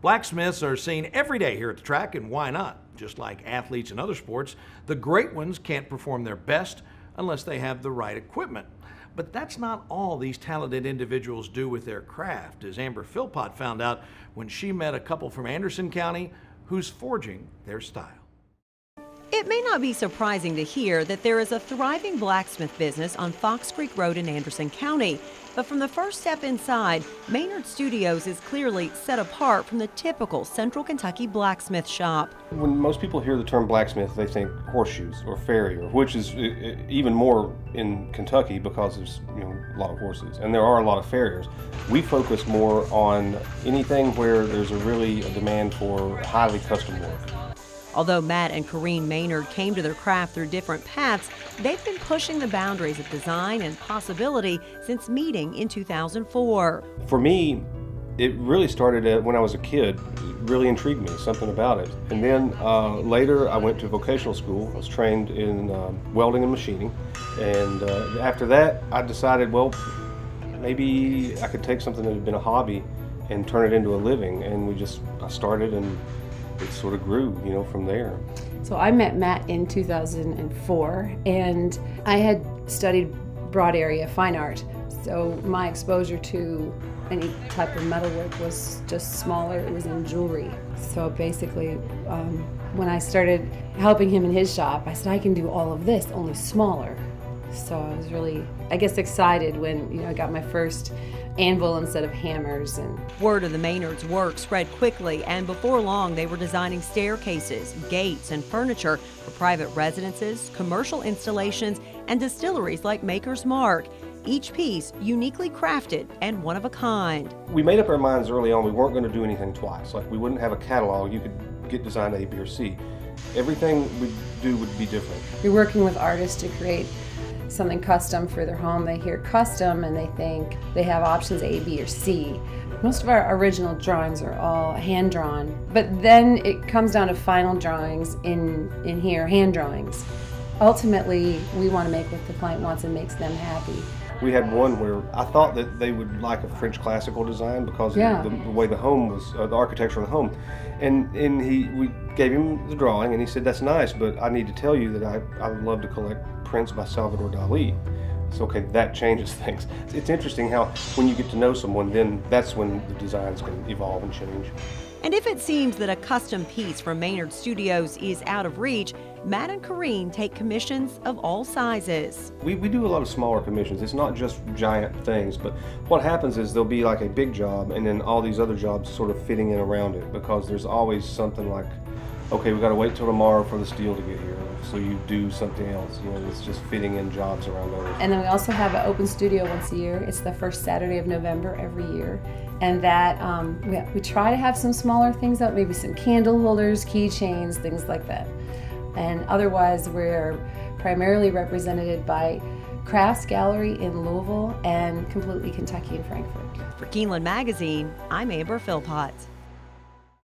Blacksmiths are seen every day here at the track, and why not? Just like athletes in other sports, the great ones can't perform their best unless they have the right equipment. But that's not all these talented individuals do with their craft, as Amber Philpott found out when she met a couple from Anderson County who's forging their style. It may not be surprising to hear that there is a thriving blacksmith business on Fox Creek Road in Anderson County. But from the first step inside, Maynard Studios is clearly set apart from the typical Central Kentucky blacksmith shop. When most people hear the term blacksmith, they think horseshoes or farrier, which is even more in Kentucky because there's a lot of horses and there are a lot of farriers. We focus more on anything where there's a demand for highly custom work. Although Matt and Karine Maynard came to their craft through different paths, they've been pushing the boundaries of design and possibility since meeting in 2004. For me, it really started when I was a kid. It really intrigued me, something about it. And then later I went to vocational school. I was trained in welding and machining. And after that, I decided, well, maybe I could take something that had been a hobby and turn it into a living. And I started, and it sort of grew, from there. So I met Matt in 2004, and I had studied broad area fine art. So my exposure to any type of metalwork was just smaller. It was in jewelry. So basically, when I started helping him in his shop, I said, I can do all of this, only smaller. So I was really, excited when, I got my first anvil instead of hammers. And word of the Maynards' work spread quickly, and before long they were designing staircases, gates, and furniture for private residences, commercial installations, and distilleries like Maker's Mark. Each piece uniquely crafted and one of a kind. We made up our minds early on we weren't going to do anything twice. Like, we wouldn't have a catalog you could get design A, B, or C. Everything we do would be different. You're working with artists to create something custom for their home. They hear custom and they think they have options A, B, or C. Most of our original drawings are all hand-drawn, but then it comes down to final drawings in here, hand drawings. Ultimately, we want to make what the client wants and makes them happy. We had one where I thought that they would like a French classical design because of the way the home was, the architecture of the home. And we gave him the drawing, and he said, that's nice, but I need to tell you that I love to collect prints by Salvador Dali. So, okay, that changes things. It's interesting how when you get to know someone, then that's when the designs can evolve and change. And if it seems that a custom piece from Maynard Studios is out of reach, Matt and Karine take commissions of all sizes. We do a lot of smaller commissions. It's not just giant things, but what happens is there'll be like a big job and then all these other jobs sort of fitting in around it, because there's always something like, okay, we got to wait till tomorrow for the steel to get here. So you do something else, it's just fitting in jobs around others. And then we also have an open studio once a year. It's the first Saturday of November every year. And that, we try to have some smaller things out, maybe some candle holders, keychains, things like that. And otherwise, we're primarily represented by Crafts Gallery in Louisville and Completely Kentucky in Frankfort. For Keeneland Magazine, I'm Amber Philpott.